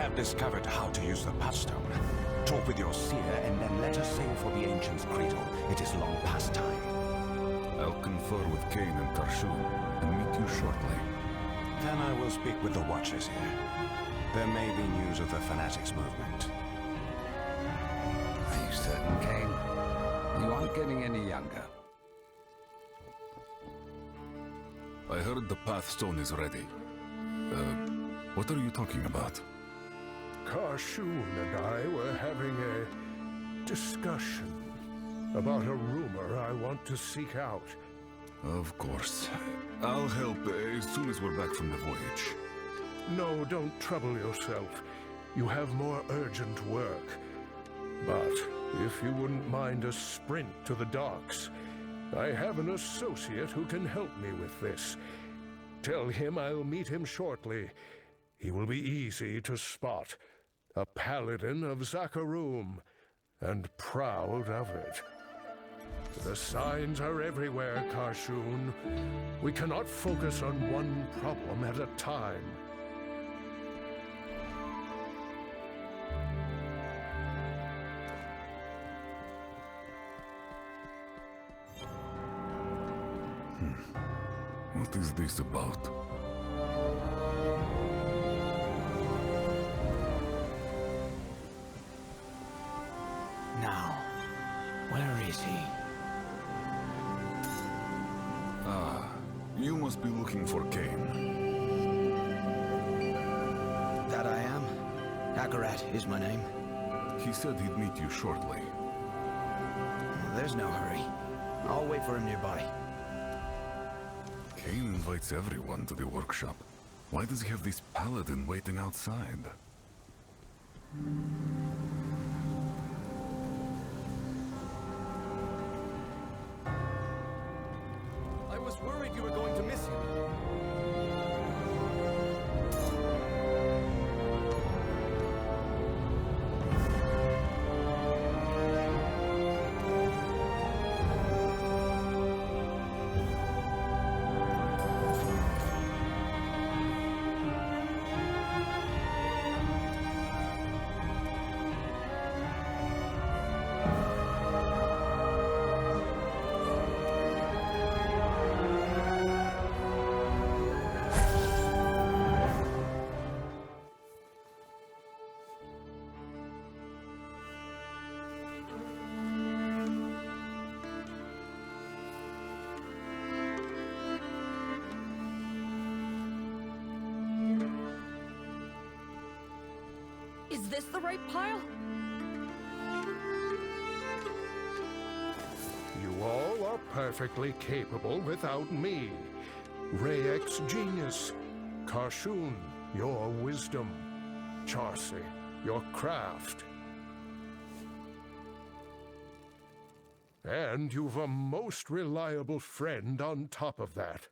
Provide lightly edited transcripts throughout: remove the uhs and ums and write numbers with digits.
have discovered how to use the touchstone. Talk with your seer, and then let us sail for the Ancient's Cradle. It is long past time. I'll confer with Kane and Karshun, and meet you shortly. Then I will speak with the Watchers here. There may be news of the Fanatics movement. Are you certain, Kane? You aren't getting any younger. I heard the Pathstone is ready. What are you talking about? Karshun and I were having a discussion about a rumor I want to seek out. Of course. I'll help as soon as we're back from the voyage. No, don't trouble yourself. You have more urgent work. But if you wouldn't mind a sprint to the docks, I have an associate who can help me with this. Tell him I'll meet him shortly. He will be easy to spot. A paladin of Zakarum, and proud of it. The signs are everywhere, Karshun. We cannot focus on one problem at a time. What is this about? Now, where is he? Ah, you must be looking for Kane. That I am. Akarat is my name. He said he'd meet you shortly. There's no hurry. I'll wait for him nearby. Kane invites everyone to the workshop. Why does he have this paladin waiting outside? I was worried you were going to miss him. Is this the right pile? You all are perfectly capable without me. Rayek's genius. Karshun, your wisdom. Charcy, your craft. And you've a most reliable friend on top of that.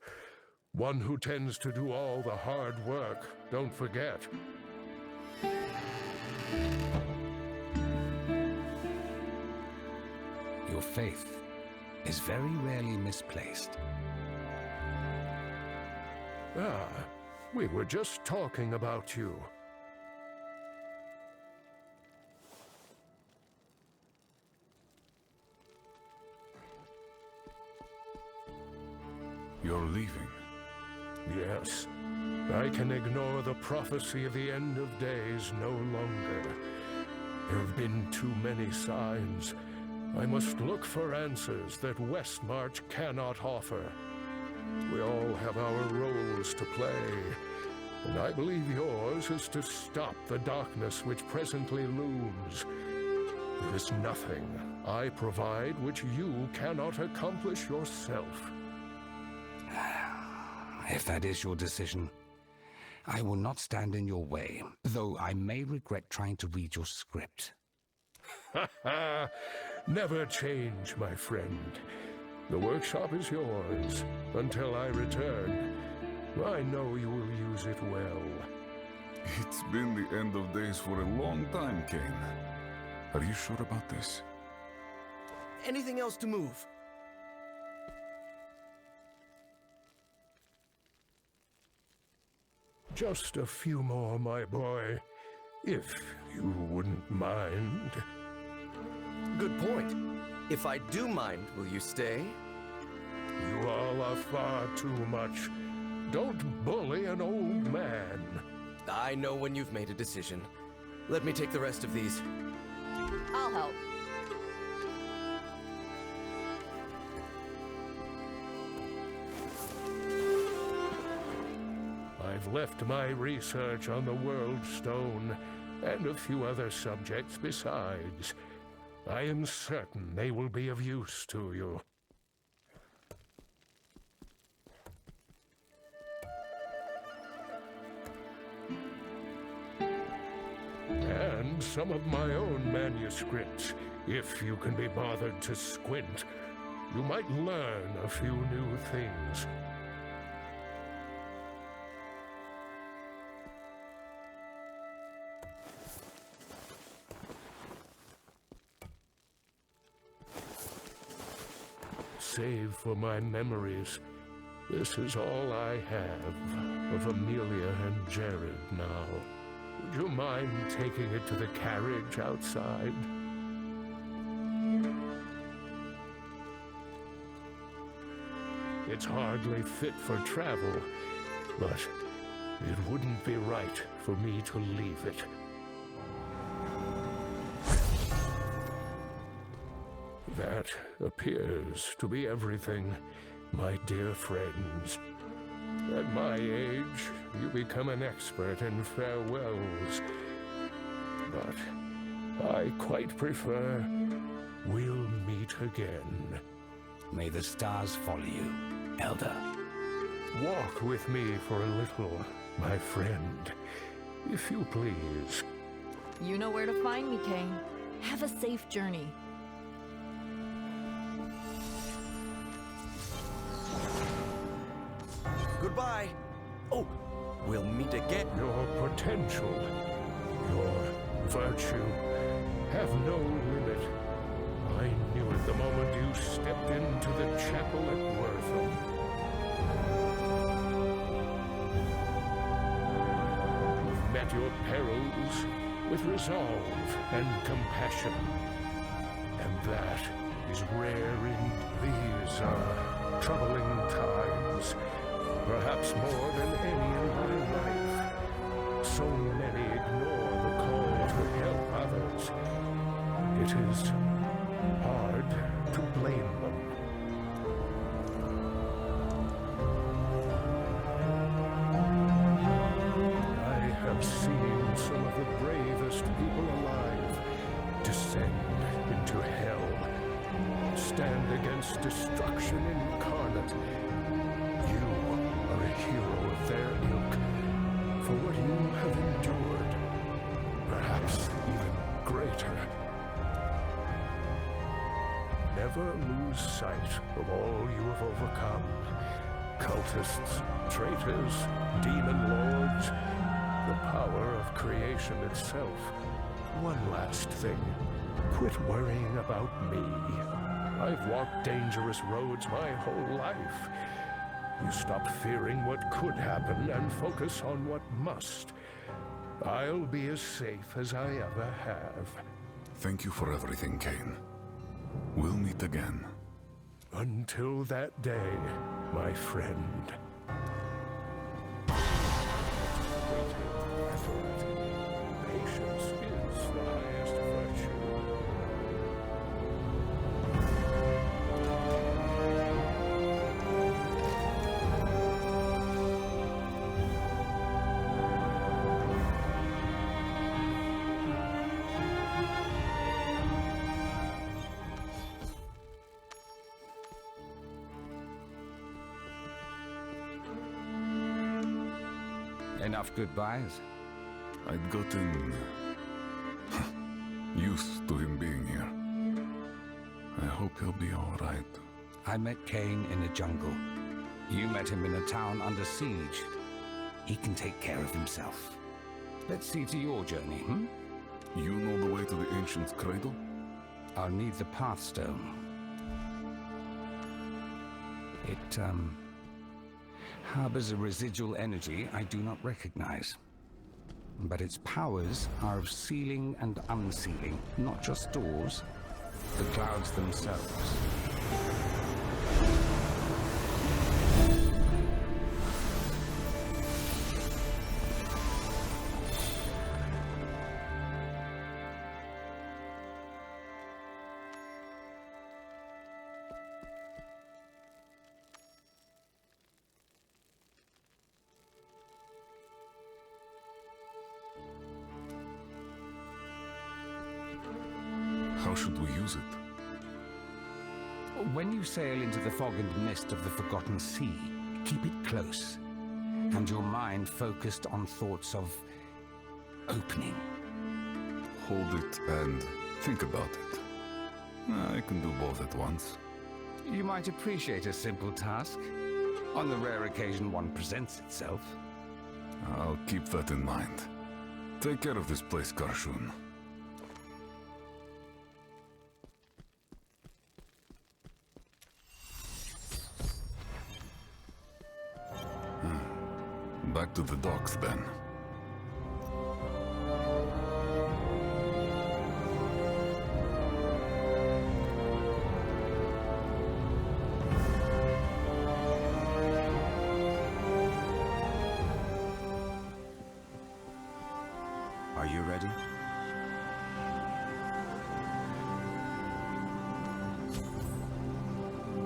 One who tends to do all the hard work, don't forget. Your faith is very rarely misplaced. Ah, we were just talking about you. You're leaving. Yes, I can ignore the prophecy of the end of days no longer. There have been too many signs. I must look for answers that Westmarch cannot offer. We all have our roles to play, and I believe yours is to stop the darkness which presently looms. There is nothing I provide which you cannot accomplish yourself. If that is your decision, I will not stand in your way, though I may regret trying to read your script. Ha ha! Never change, my friend. The workshop is yours until I return. I know you will use it well. It's been the end of days for a long time, Kane. Are you sure about this? Anything else to move? Just a few more, my boy. if you wouldn't mind. Good point. If I do mind, will you stay? You all are far too much. Don't bully an old man. I know when you've made a decision. Let me take the rest of these. I'll help. I've left my research on the World Stone and a few other subjects besides. I am certain they will be of use to you. And some of my own manuscripts, if you can be bothered to squint. You might learn a few new things. Save for my memories. This is all I have of Amelia and Jared now. Would you mind taking it to the carriage outside? It's hardly fit for travel, but it wouldn't be right for me to leave it. That appears to be everything, my dear friends. At my age, you become an expert in farewells. But I quite prefer we'll meet again. May the stars follow you, Elder. Walk with me for a little, my friend, if you please. You know where to find me, Kane. Have a safe journey. Goodbye. Oh, we'll meet again. Your potential, your virtue, have no limit. I knew it the moment you stepped into the chapel at Wortham. You've met your perils with resolve and compassion. And that is rare in these troubling times. Perhaps more than any in my life. So many ignore the call to help others. It is hard to blame them. I have seen some of the bravest people alive descend into hell, stand against destruction incarnate. A hero of their ilk, for what you have endured, perhaps even greater. Never lose sight of all you have overcome. Cultists, traitors, demon lords, the power of creation itself. One last thing, quit worrying about me. I've walked dangerous roads my whole life. You stop fearing what could happen and focus on what must. I'll be as safe as I ever have. Thank you for everything, Kane. We'll meet again. Until that day, my friend. Patience is the highest virtue. Enough goodbyes? I'd gotten used to him being here. I hope he'll be all right. I met Kane in the jungle. You met him in a town under siege. He can take care of himself. Let's see to your journey, hmm? You know the way to the Ancient's Cradle? I'll need the Pathstone. It, harbors a residual energy I do not recognize. but its powers are of sealing and unsealing, not just doors, the clouds themselves. How should we use it? When you sail into the fog and mist of the Forgotten Sea, keep it close, and your mind focused on thoughts of opening. Hold it and think about it. I can do both at once. You might appreciate a simple task, on the rare occasion one presents itself. I'll keep that in mind. Take care of this place, Karshun. Back to the docks, then. Are you ready?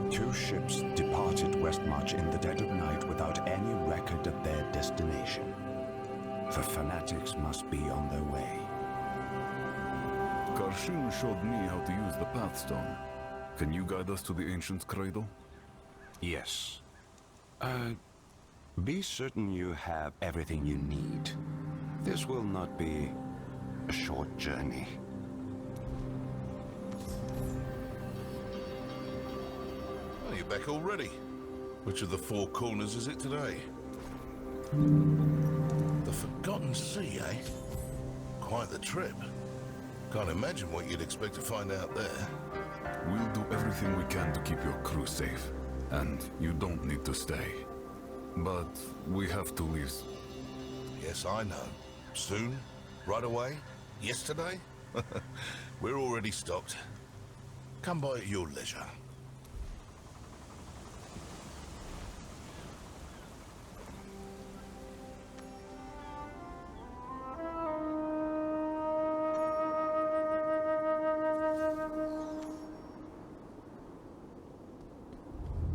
Two ships departed Westmarch in the dead of night without any record of their destination. The fanatics must be on their way. Karshun showed me how to use the Pathstone. Can you guide us to the Ancient's Cradle? Yes. Be certain you have everything you need. This will not be a short journey. Oh, you're back already. Which of the four corners is it today? The Forgotten Sea, eh? Quite the trip. Can't imagine what you'd expect to find out there. We'll do everything we can to keep your crew safe. And you don't need to stay. But we have to leave. Yes, I know. Soon? Right away? Yesterday? We're already stocked. Come by at your leisure.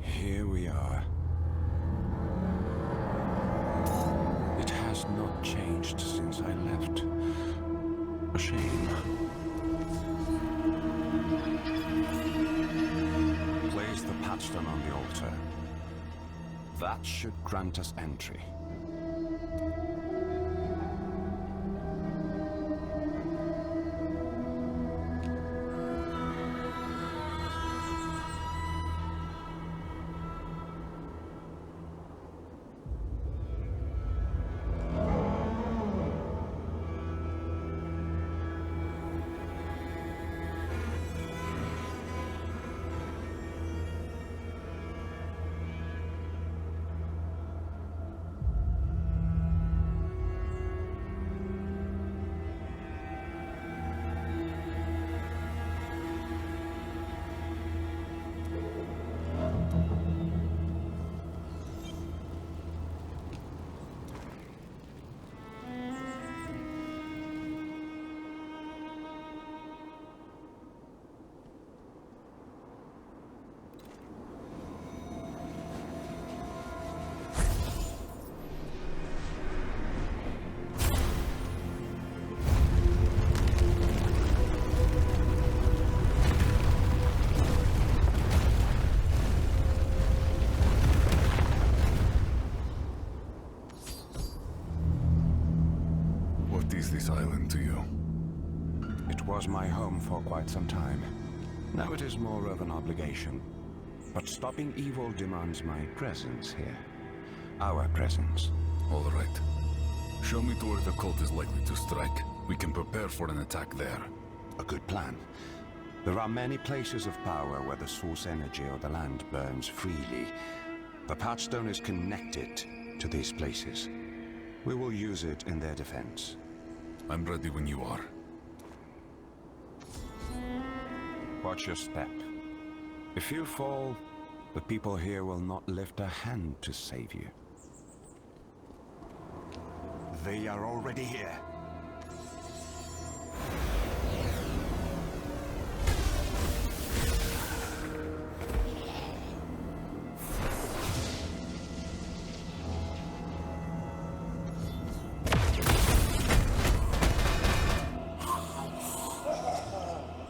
Here we are. It has not changed since I left. A shame. Place the patchstone on the altar. That should grant us entry. What is this island to you? It was my home for quite some time. Now it is more of an obligation. But stopping evil demands my presence here. Our presence. All right. Show me to where the cult is likely to strike. We can prepare for an attack there. A good plan. There are many places of power where the source energy of the land burns freely. The patchstone is connected to these places. We will use it in their defense. I'm ready when you are. Watch your step. If you fall, the people here will not lift a hand to save you. They are already here.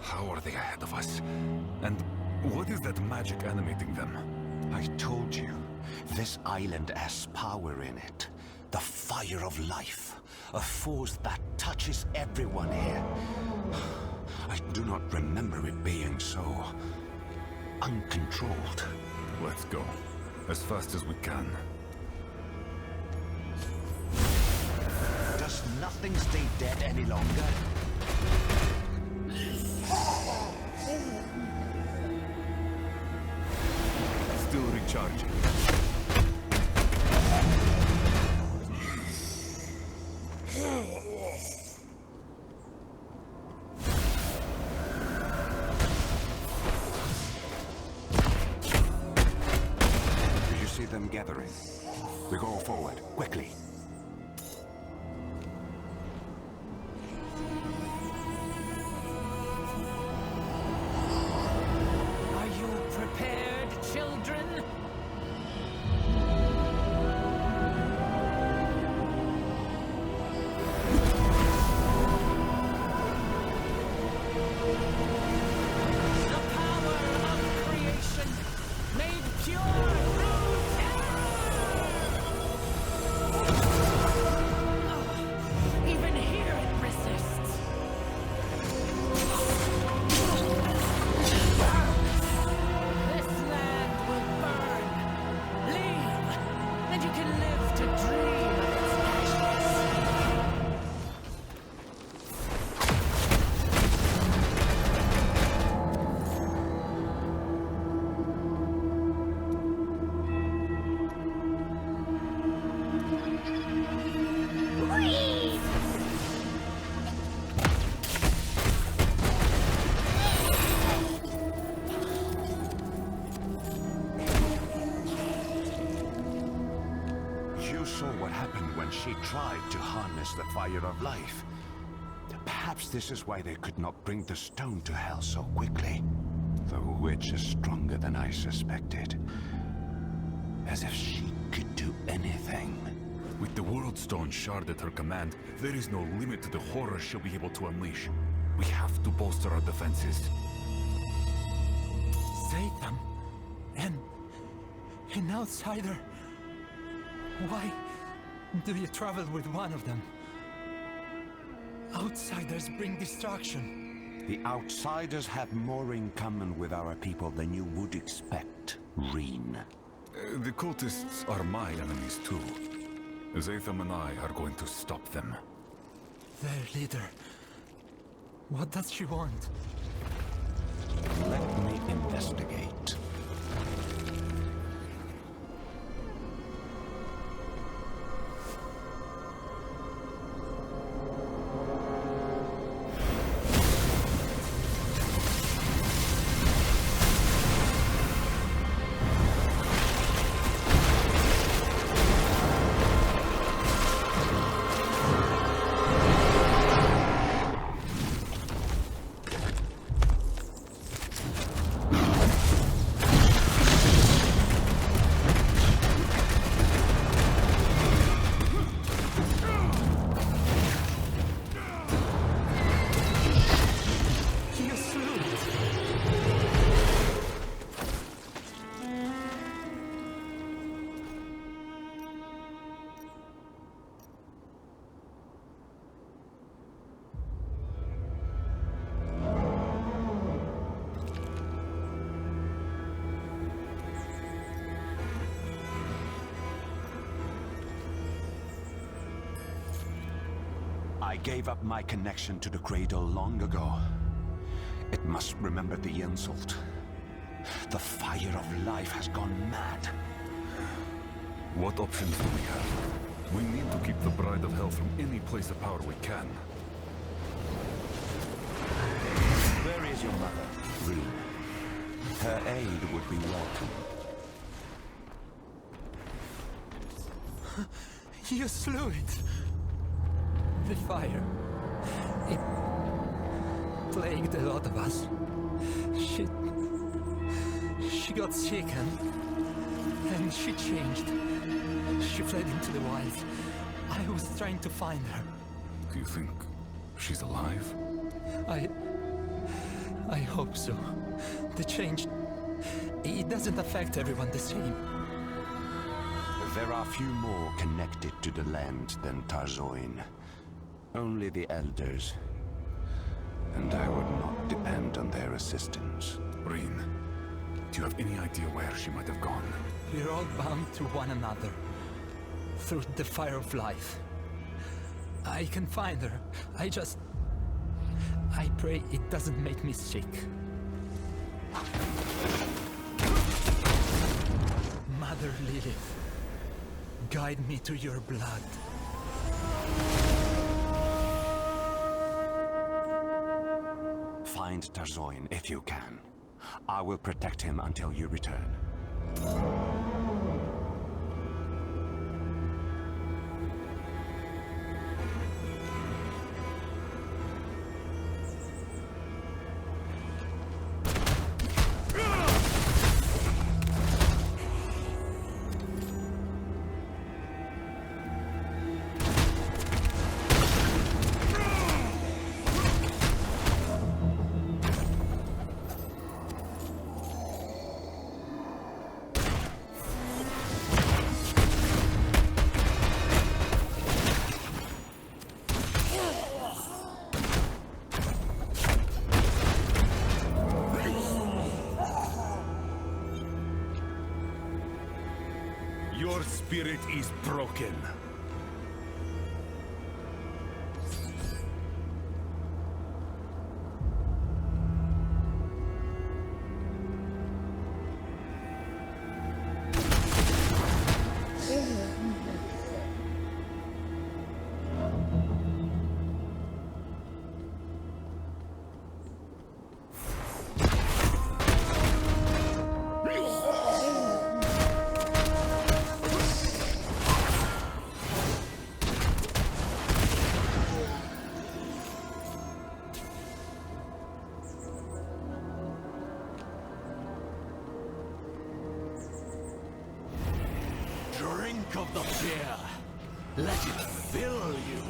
How are they ahead of us? And what is that magic animating them? I told you, this island has power in it. The fire of life. A force that touches everyone here. I do not remember it being so uncontrolled. Let's go. As fast as we can. Does nothing stay dead any longer? Still recharging. Did you see them gathering? We go forward, quickly. Are you prepared, children? The power of creation made pure through terror! Even here it resists. This land will burn. Leave, and you can live to dream of its ashes. You saw what happened when she tried to harness the fire of life. Perhaps this is why they could not bring the stone to hell so quickly. The witch is stronger than I suspected. As if she could do anything. With the World Stone shard at her command, there is no limit to the horror she'll be able to unleash. We have to bolster our defenses. Satan, an outsider. Why do you travel with one of them? Outsiders bring destruction. The outsiders have more in common with our people than you would expect, Reen. The cultists are my enemies too. Zatham and I are going to stop them. Their leader. What does she want? Let me investigate. I gave up my connection to the Cradle long ago. It must remember the insult. The fire of life has gone mad. What options do we have? We need to keep the Bride of Hell from any place of power we can. Where is your mother, Rune? Her aid would be welcome. You slew it. The fire. It plagued a lot of us. She got sick and she changed. She fled into the wilds. I was trying to find her. Do you think she's alive? I hope so. The change, it doesn't affect everyone the same. There are few more connected to the land than Tarzoin. Only the elders. And I would not depend on their assistance. Reen, do you have any idea where she might have gone? We're all bound to one another. Through the fire of life. I can find her. I pray it doesn't make me sick. Mother Lilith, guide me to your blood. Find Tarzoin if you can. I will protect him until you return. Your spirit is broken. Drink of the beer. Let it fill you.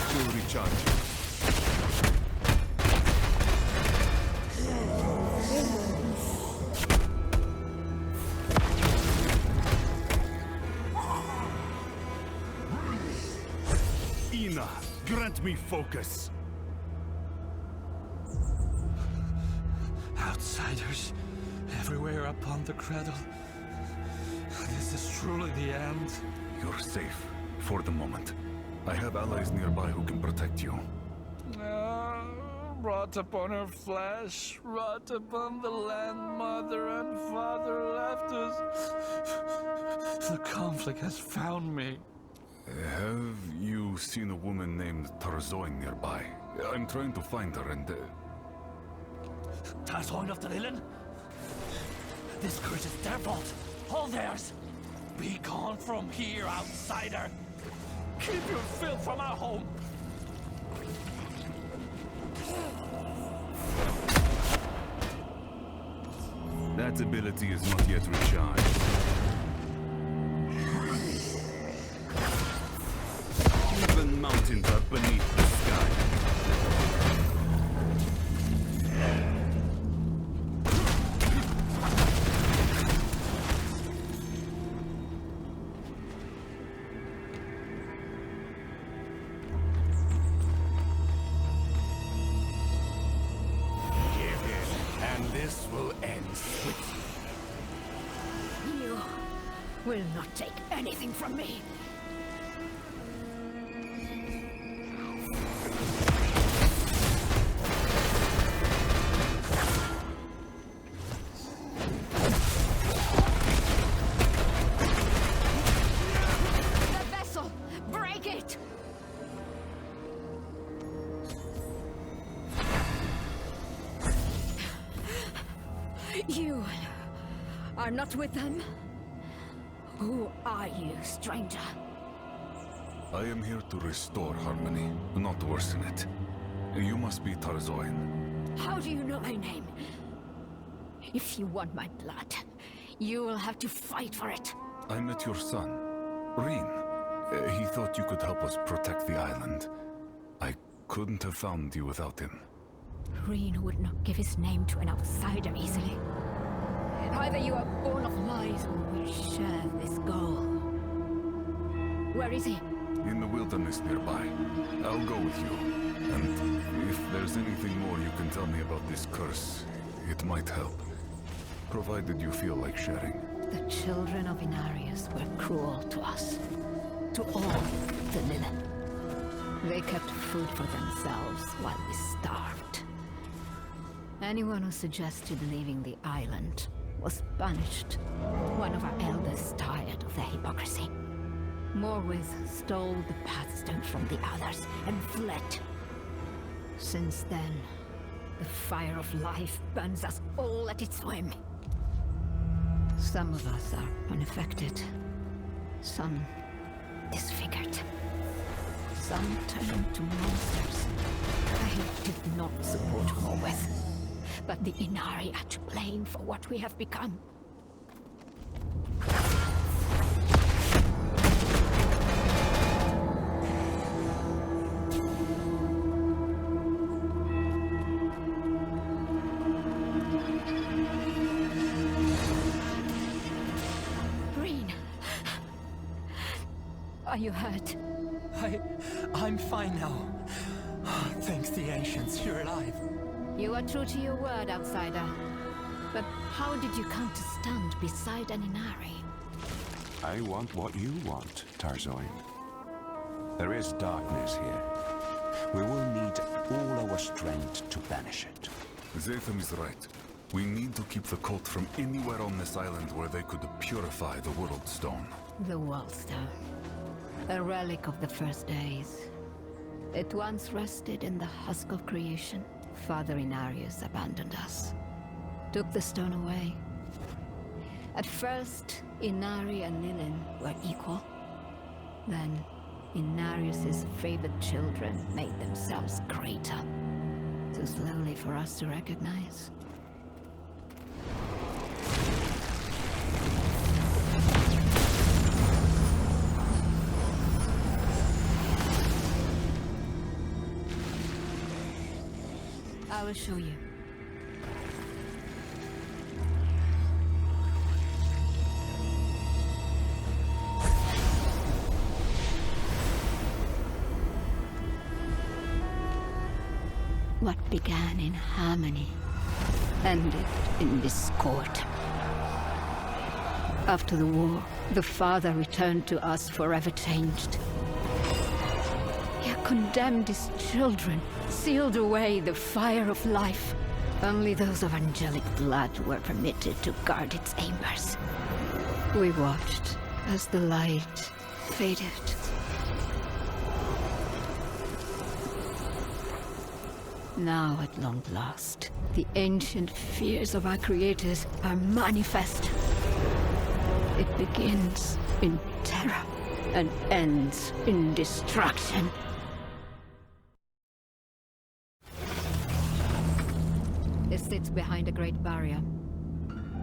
To recharge you. Ina, grant me focus. Outsiders everywhere upon the Cradle. This is truly the end. You're safe, for the moment. I have allies nearby who can protect you. Wrought upon her flesh, wrought upon the land mother and father left us. The conflict has found me. Have you seen a woman named Tarzoin nearby? I'm trying to find her and... Tarzoin of the Lilin? This curse is their fault. All theirs. Be gone from here, outsider. Keep your filth from our home. That ability is not yet recharged. Even mountains are beneath the sky. Give in, and this will end swiftly. You will not take anything from me. You are not with them? Who are you, stranger? I am here to restore harmony, not worsen it. You must be Tarzoin. How do you know my name? If you want my blood, you will have to fight for it. I met your son, Reen. He thought you could help us protect the island. I couldn't have found you without him. Reen would not give his name to an outsider easily. Either you are born of lies or we share this goal. Where is he? In the wilderness nearby. I'll go with you. And if there's anything more you can tell me about this curse, it might help. Provided you feel like sharing. The children of Inarius were cruel to us. To all the Lilith. They kept food for themselves while we starved. Anyone who suggested leaving the island was punished. One of our elders tired of the hypocrisy. Morwith stole the Pathstone from the others and fled. Since then, the fire of life burns us all at its whim. Some of us are unaffected. Some disfigured. Some turned to monsters. I did not support Morwith, but the Inari are to blame for what we have become. Green, are you hurt? I'm fine now. Thanks the ancients, you're alive. You are true to your word, outsider. But how did you come to stand beside an Inari? I want what you want, Tarzoin. There is darkness here. We will need all our strength to banish it. Zatham is right. We need to keep the cult from anywhere on this island where they could purify the World Stone. The World Stone. A relic of the first days. It once rested in the husk of creation. Father Inarius abandoned us. Took the stone away. At first, Inari and Lilin were equal. Then, Inarius's favored children made themselves greater. Too slowly for us to recognize. I will show you. What began in harmony ended in discord. After the war, the father returned to us forever changed. He had condemned his children, sealed away the fire of life. Only those of angelic blood were permitted to guard its embers. We watched as the light faded. Now, at long last, the ancient fears of our creators are manifest. It begins in terror and ends in destruction. It sits behind a great barrier.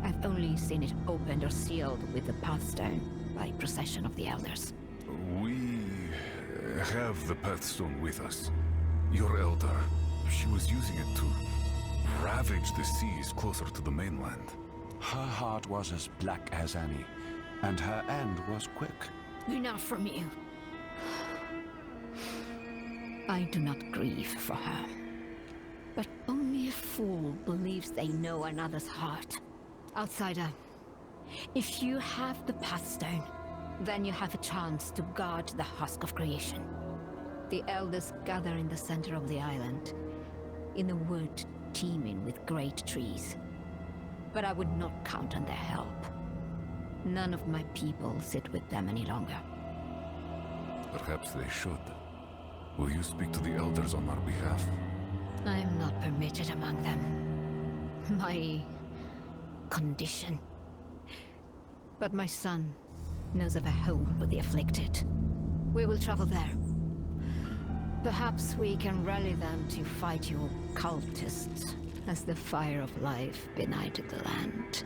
I've only seen it opened or sealed with the Pathstone by procession of the Elders. We have the Pathstone with us. Your elder, she was using it to ravage the seas closer to the mainland. Her heart was as black as any, and her end was quick. Enough from you. I do not grieve for her. But only a fool believes they know another's heart. Outsider, if you have the Pathstone, then you have a chance to guard the husk of creation. The Elders gather in the center of the island, in a wood teeming with great trees. But I would not count on their help. None of my people sit with them any longer. Perhaps they should. Will you speak to the Elders on our behalf? I am not permitted among them. My condition. But my son knows of a home for the afflicted. We will travel there. Perhaps we can rally them to fight your cultists, as the fire of life benighted the land.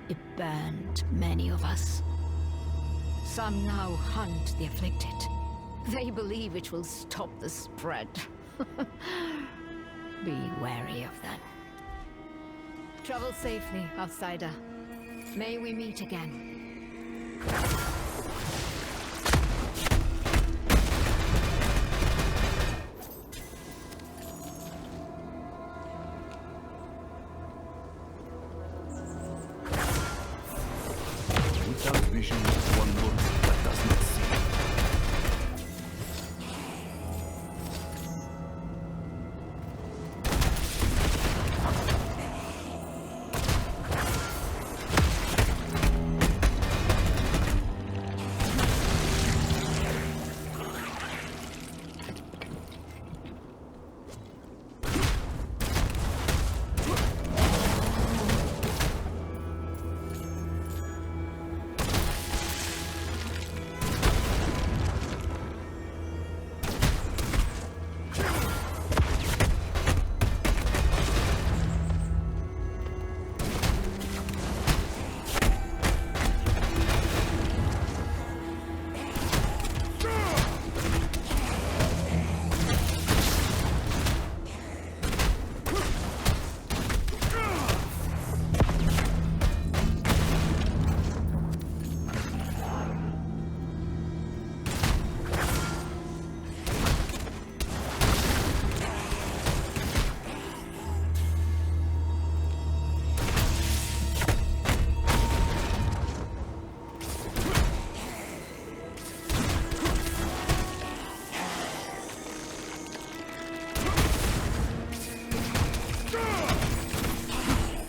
It burned many of us. Some now hunt the afflicted. They believe it will stop the spread. Be wary of them. Travel safely, outsider. May we meet again. Without vision, one looks but does not see.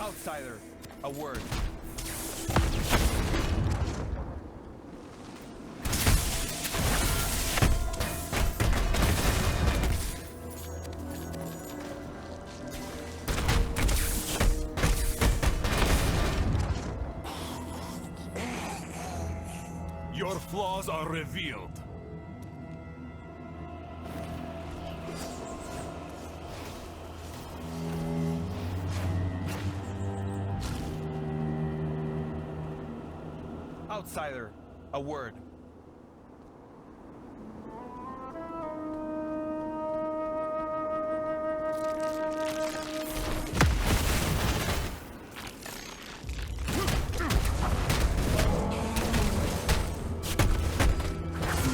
Outsider, a word. Your flaws are revealed. Outsider, a word.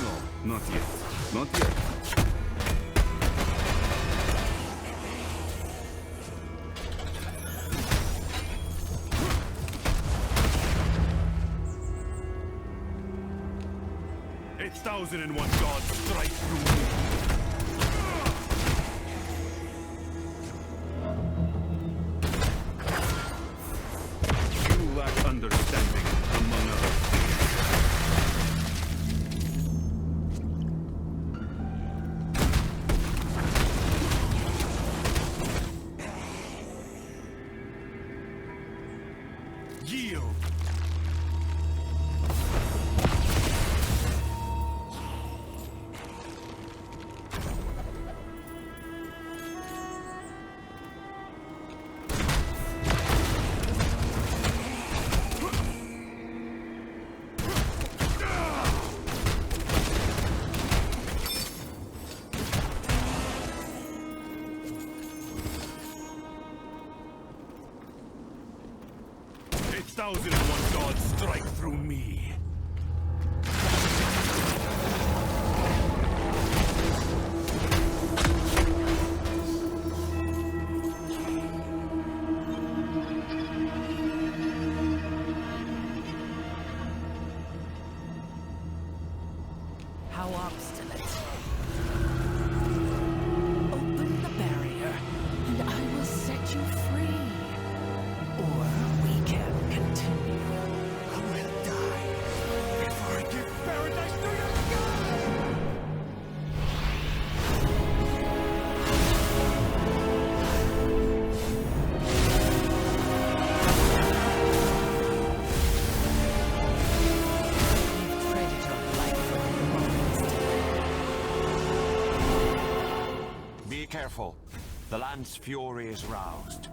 No, not yet. Not yet. It's 1,001 gods strike through me. You lack understanding, among other things. Yield. It's 1,001 gods strike through me. How obstinate. Open the barrier, and I will set you free. Or we can continue. I will die. careful. The land's fury is roused.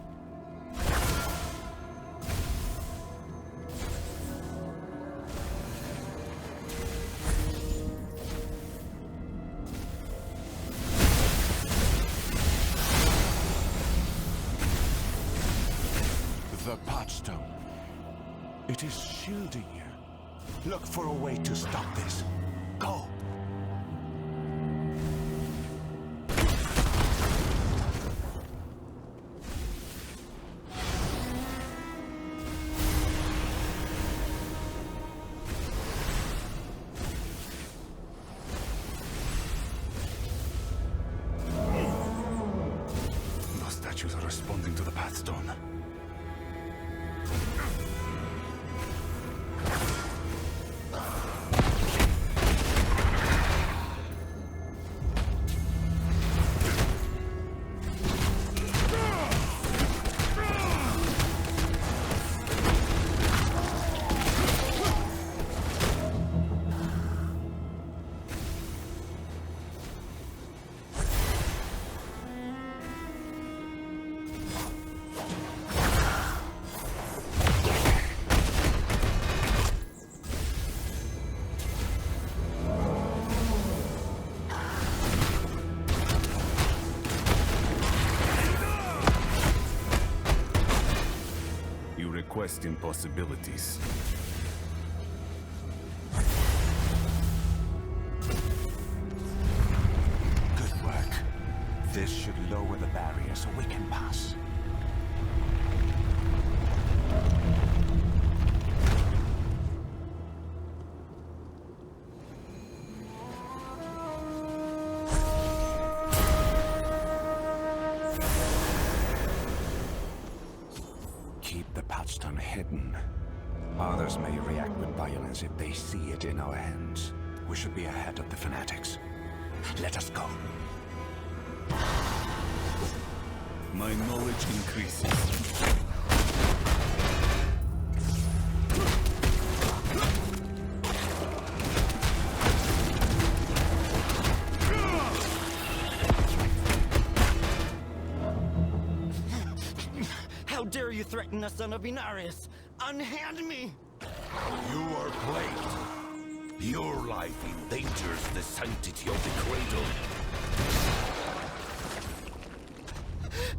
The Potstone. It is shielding you. Look for a way to stop this. Go! Those statues are responding to the Pathstone. Quest impossibilities. Good work. This should lower the barrier so we can pass. Keep the Potstone hidden. Others may react with violence if they see it in our hands. We should be ahead of the fanatics. Let us go. My knowledge increases. How dare you threaten a son of Inarius? Unhand me! You are plagued. Your life endangers the sanctity of the Cradle.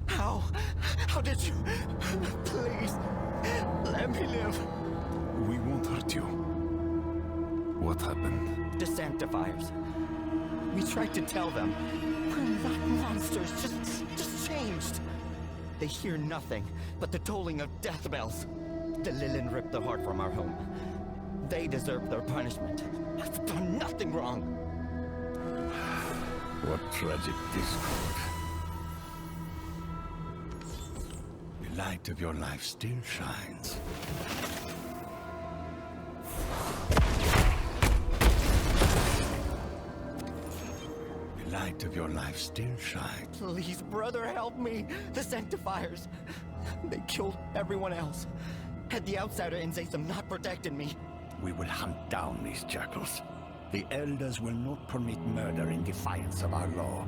How did you... Please, let me live. We won't hurt you. What happened? The Sanctifiers. We tried to tell them. We're not monsters, just changed. They hear nothing but the tolling of death bells. The Lilin ripped the heart from our home. They deserve their punishment. I've done nothing wrong. What tragic discord. The light of your life still shines. The light of your life still shines. Please, brother, help me. The Sanctifiers. They killed everyone else. Had the outsider in Zatham not protected me. We will hunt down these jackals. The elders will not permit murder in defiance of our law.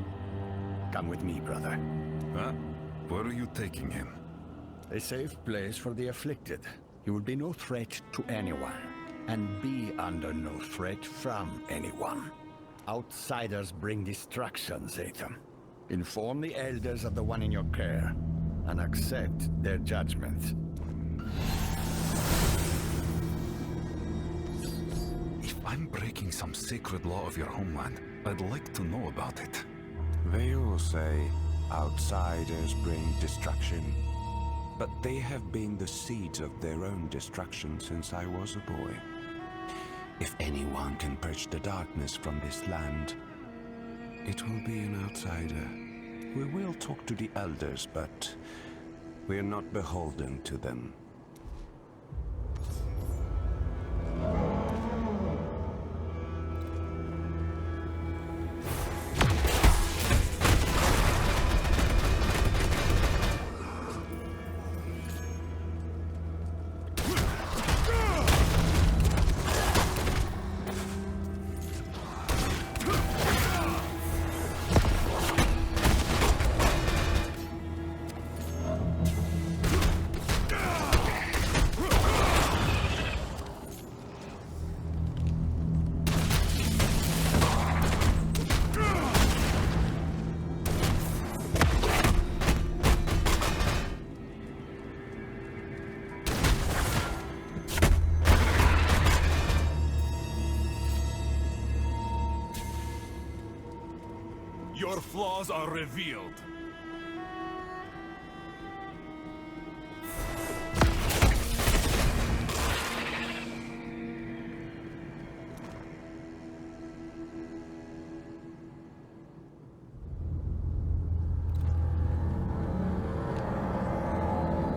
Come with me, brother. Huh? Where are you taking him? A safe place for the afflicted. You will be no threat to anyone, and be under no threat from anyone. Outsiders bring destruction, Zatham. Inform the elders of the one in your care, and accept their judgment. If I'm breaking some sacred law of your homeland, I'd like to know about it. They all say outsiders bring destruction. But they have been the seeds of their own destruction since I was a boy. If anyone can purge the darkness from this land, it will be an outsider. We will talk to the elders, but we are not beholden to them. laws are revealed.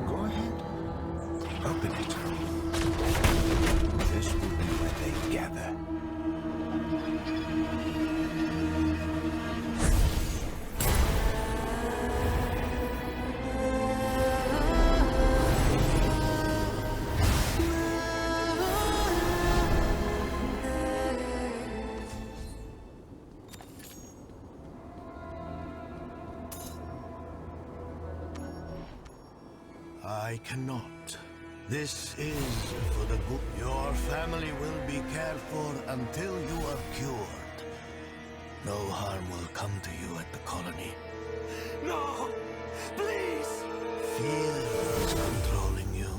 Go ahead. Open it. This will be where they gather. I cannot. This is for the book. Your family will be cared for until you are cured. No harm will come to you at the colony. No! Please! Fear is controlling you.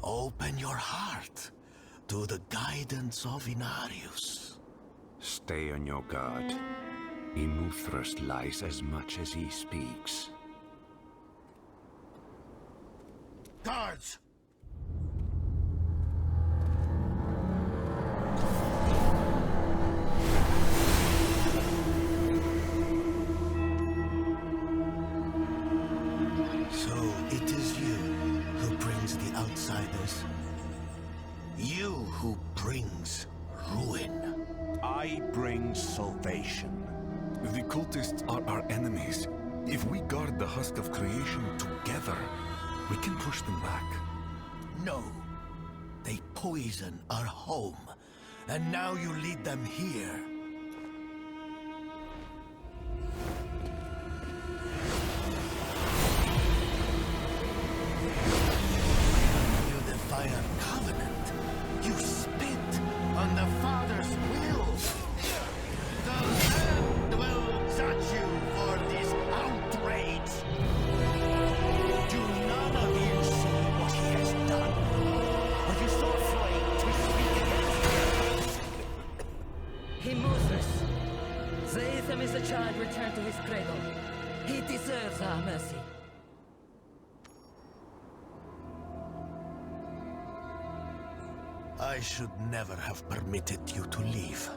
Open your heart to the guidance of Inarius. Stay on your guard. Immortal lies as much as he speaks. Guards! So it is you who brings the outsiders. You who brings ruin. I bring salvation. The cultists are our enemies. If we guard the husk of creation together, we can push them back. No. They poison our home. And now you lead them here. You defy our covenant. You spit on the Father's will. The land will judge you for this outrage. Do none of you see what he has done? Are you so afraid to speak against him? Immortal. Zaetham is a child returned to his cradle. He deserves our mercy. I should never have permitted you to leave.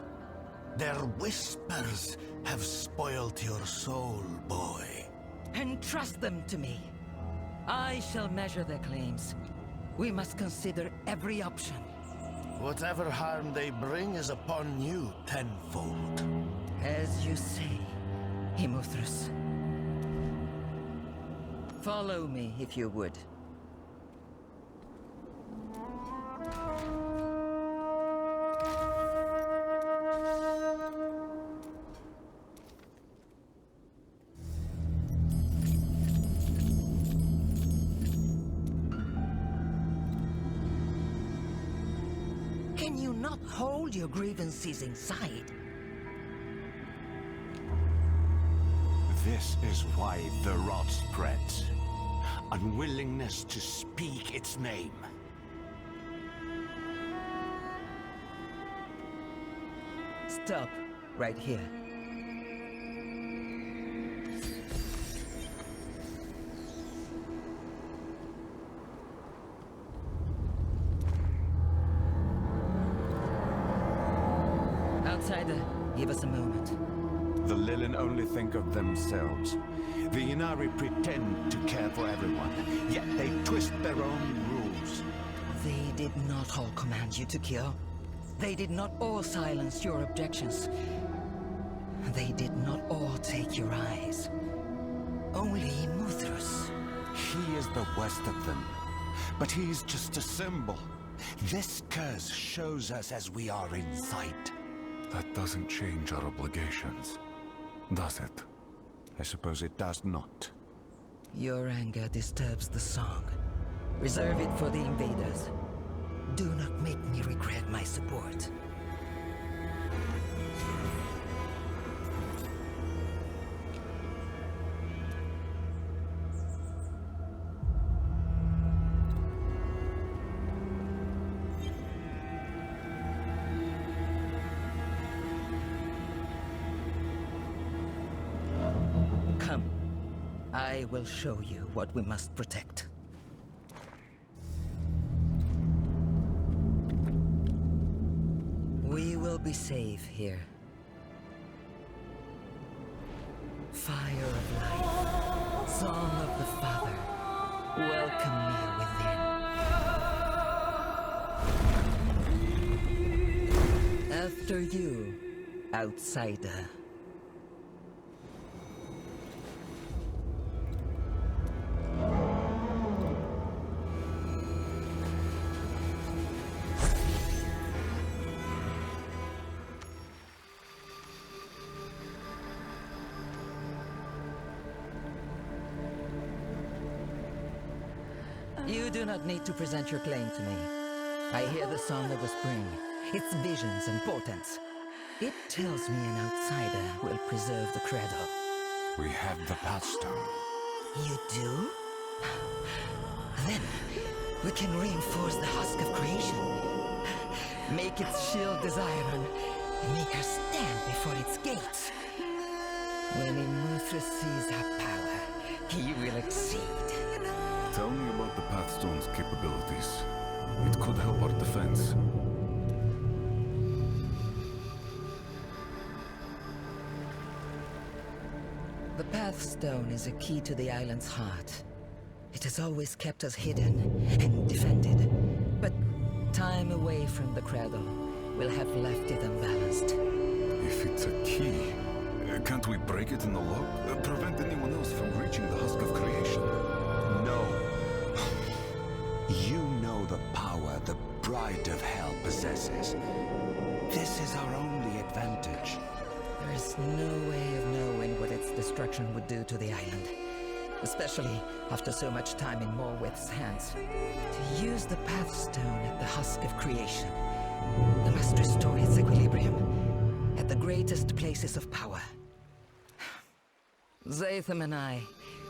Their whispers have spoiled your soul, boy. Entrust them to me. I shall measure their claims. We must consider every option. Whatever harm they bring is upon you tenfold. As you say, Immortal. Follow me, if you would. Can you not hold your grievances inside? This is why the rot spreads. Unwillingness to speak its name. Stop right here. Outsider, give us a moment. The Lilin only think of themselves. The Inari pretend to care for everyone, yet they twist their own rules. They did not all command you to kill. They did not all silence your objections. They did not all take your eyes. Only Muthras. He is the worst of them, but he is just a symbol. This curse shows us as we are in sight. That doesn't change our obligations, does it? I suppose it does not. Your anger disturbs the song. Reserve it for the invaders. Do not make me regret my support. I will show you what we must protect. We will be safe here. Fire of life, song of the Father, welcome me within. After you, outsider. You do not need to present your claim to me. I hear the song of the spring, its visions and portents. It tells me an outsider will preserve the Cradle. We have the Pathstone. You do? Then, we can reinforce the husk of creation. Make its shield as iron, and make her stand before its gates. When Immortal sees our power, he will exceed. Tell me about the Pathstone's capabilities. It could help our defense. The Pathstone is a key to the island's heart. It has always kept us hidden and defended. But time away from the Cradle will have left it unbalanced. If it's a key, can't we break it in the lock? Prevent anyone else from reaching the husk of creation? No. You know the power the Bride of Hell possesses. This is our only advantage. There is no way of knowing what its destruction would do to the island. Especially after so much time in Morwith's hands. To use the Pathstone at the husk of creation, we must restore its equilibrium at the greatest places of power. Zatham and I,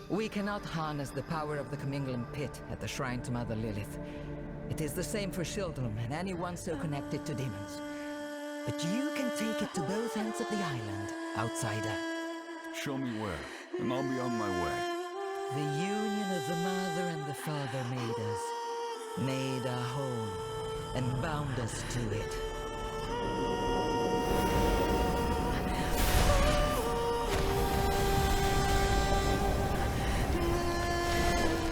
we cannot harness the power of the commingling pit at the shrine to Mother Lilith. It is the same for Shildrum and anyone so connected to demons. But you can take it to both ends of the island, outsider. Show me where, and I'll be on my way. The union of the Mother and the Father made our home, and bound us to it.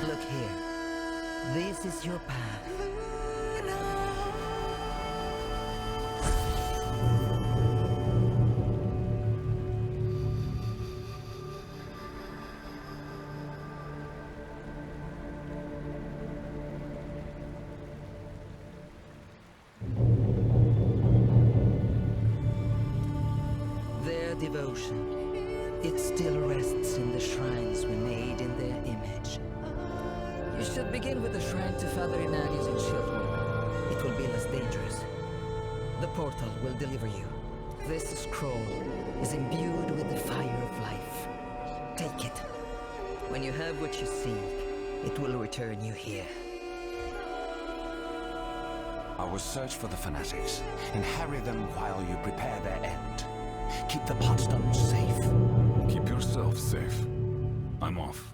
Look here. This is your path. Devotion. It still rests in the shrines we made in their image. You should begin with the shrine to Father Inanius in Shildrum. It will be less dangerous. The portal will deliver you. This scroll is imbued with the fire of life. Take it. When you have what you seek, it will return you here. I will search for the fanatics and harry them while you prepare their end. Keep the Pathstone safe. Keep yourself safe. I'm off.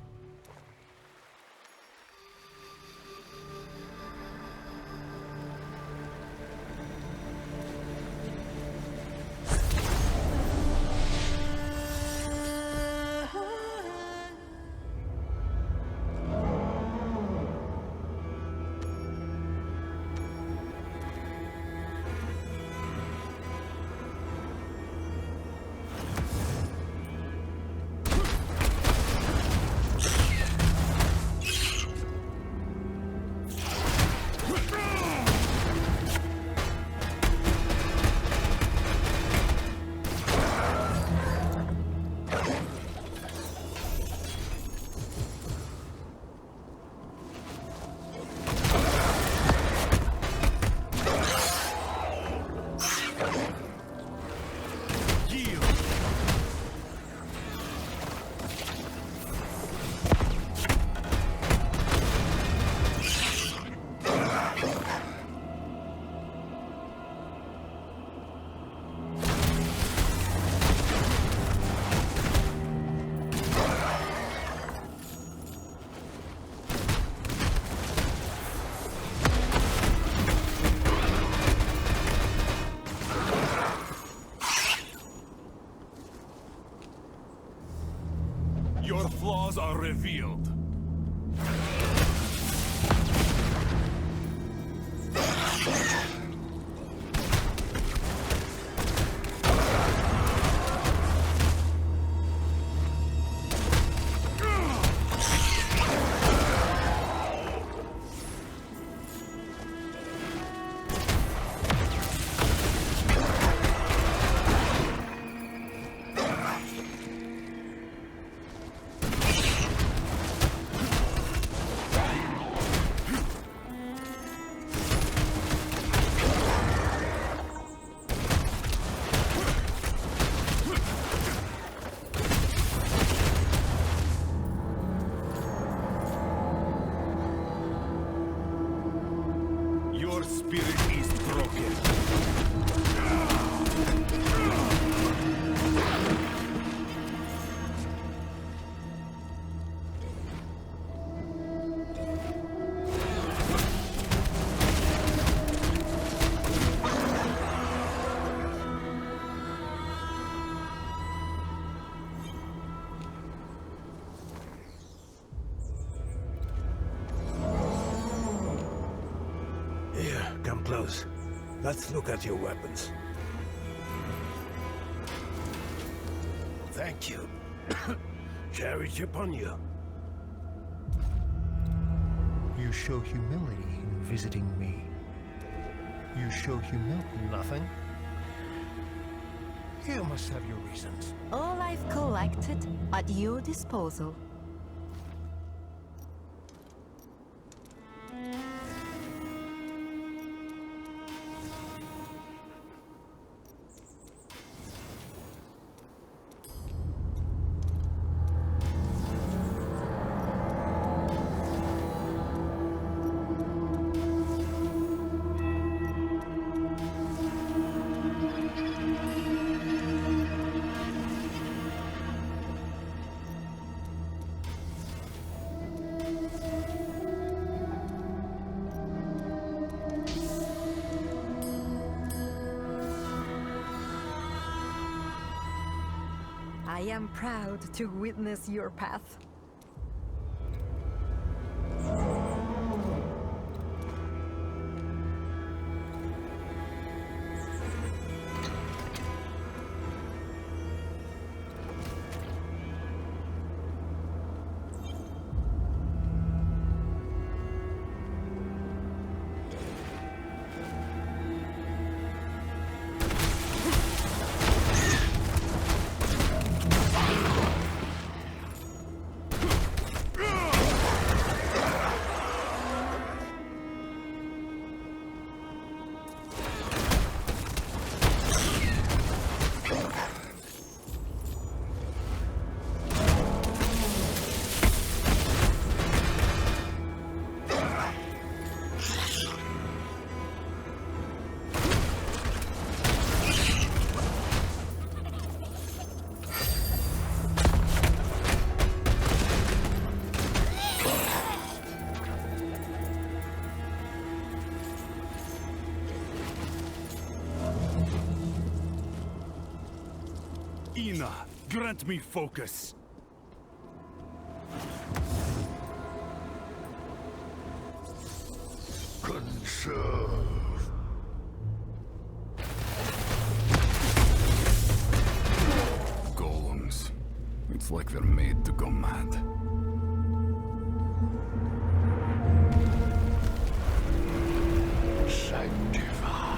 revealed. Your spirit is broken. Here, come close. Let's look at your weapons. Thank you. Charity upon you. You show humility in visiting me. You show humility. Nothing? You must have your reasons. All I've collected at your disposal. I am proud to witness your path. Ina, grant me focus. Conserve. Golems. It's like they're made to go mad. Sanctify.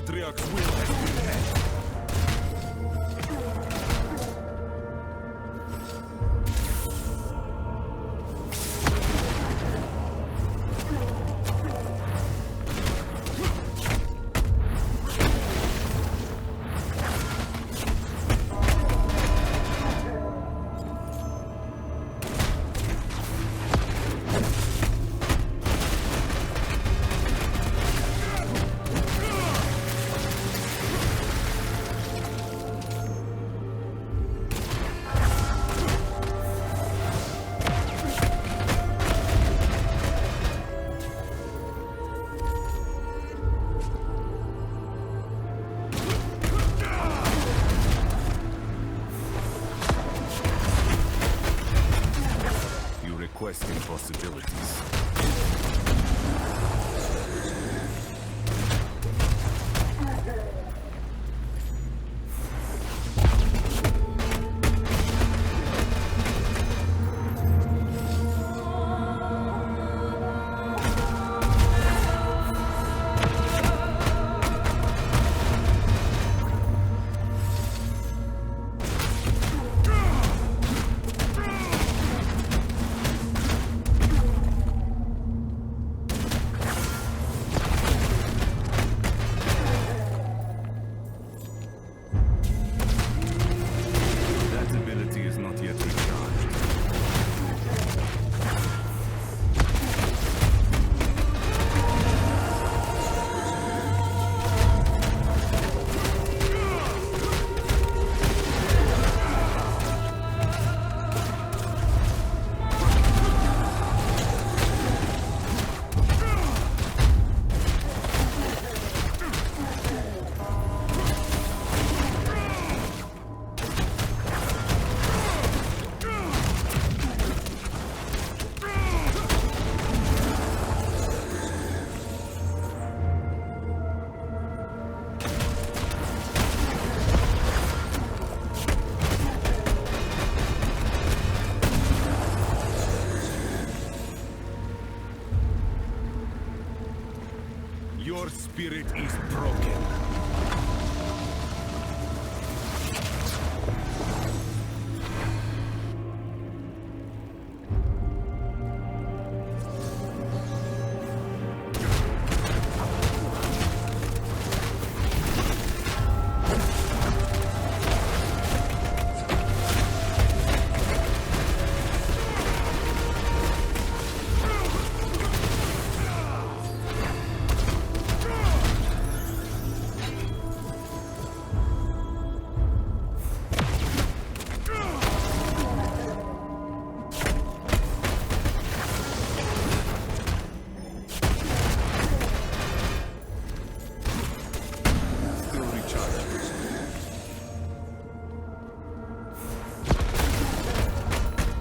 patriarch's will has been had. Questing possibilities. Your spirit is broken.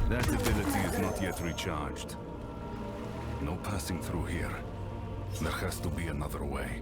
That ability is not yet recharged. No passing through here. There has to be another way.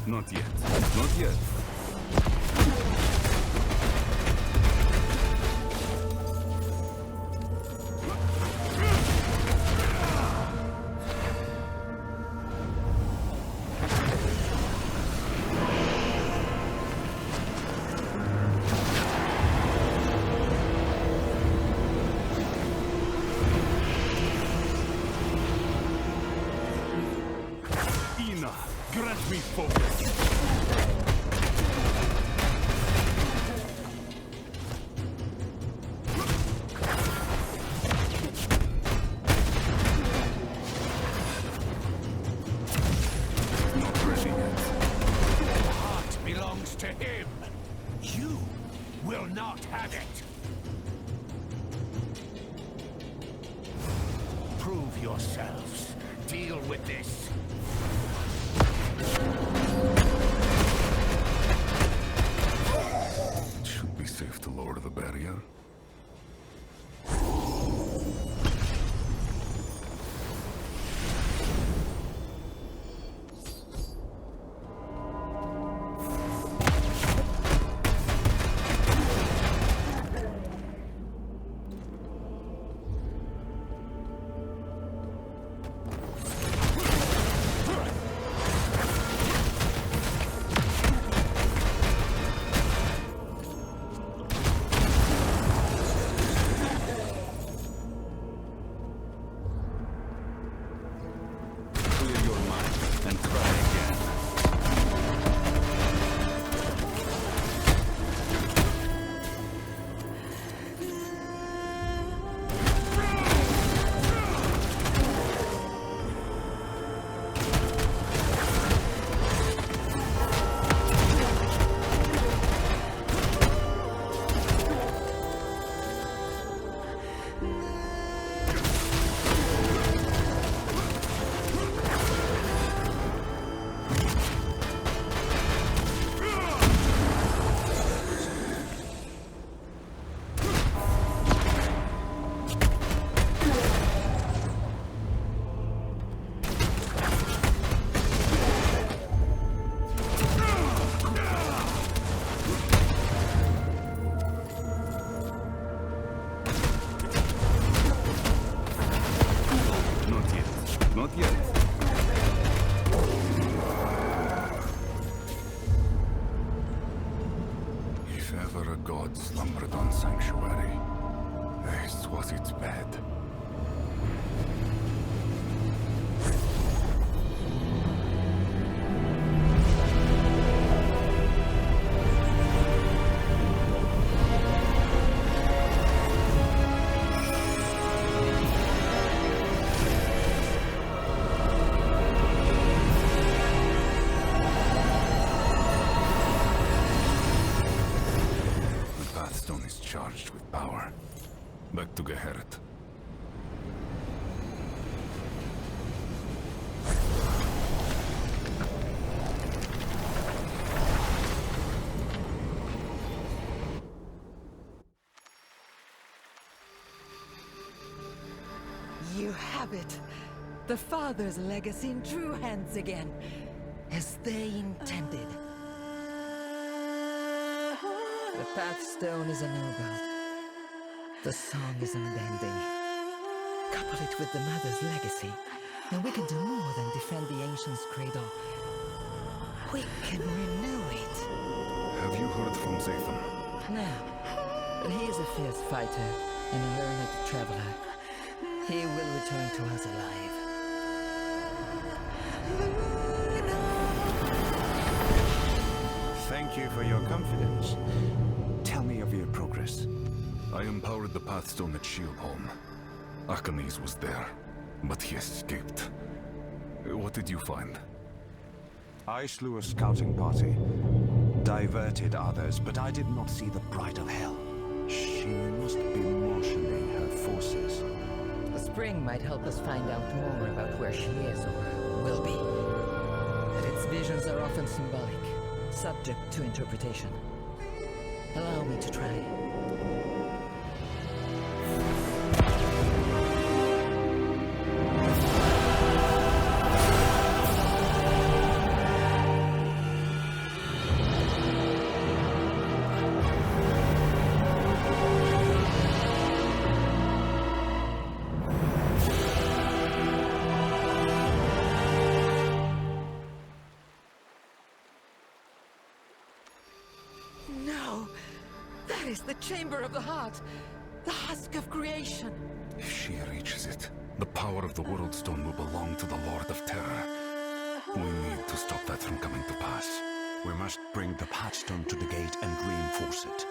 Not yet. Not yet. Grant me focus. Not ready yet. yourselves. Deal with this. It should be safe to lower the barrier. God slumbered on Sanctuary. This was its bed. Charged with power. Back to Geheret. You have it. The Father's legacy in true hands again, as they intended. The Pathstone is a noble. The song is unbending. Couple it with the Mother's legacy, and we can do more than defend the Ancient's Cradle. We can renew it. Have you heard from Zathan? No, but he is a fierce fighter and a learned traveler. He will return to us alive. Thank you for your confidence. Tell me of your progress. I empowered the Pathstone at Shieldholm. Archanes was there, but he escaped. What did you find? I slew a scouting party, diverted others, but I did not see the Bride of Hell. She must be marshalling her forces. The spring might help us find out more about where she is or will be. But its visions are often symbolic, subject to interpretation. Allow me to try. No! That is the Chamber of the Heart! The husk of creation! If she reaches it, the power of the World Stone will belong to the Lord of Terror. We need to stop that from coming to pass. We must bring the Pathstone to the gate and reinforce it.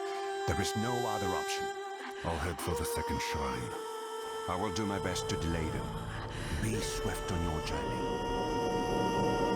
There is no other option. I'll head for the second shrine. I will do my best to delay them. Be swift on your journey.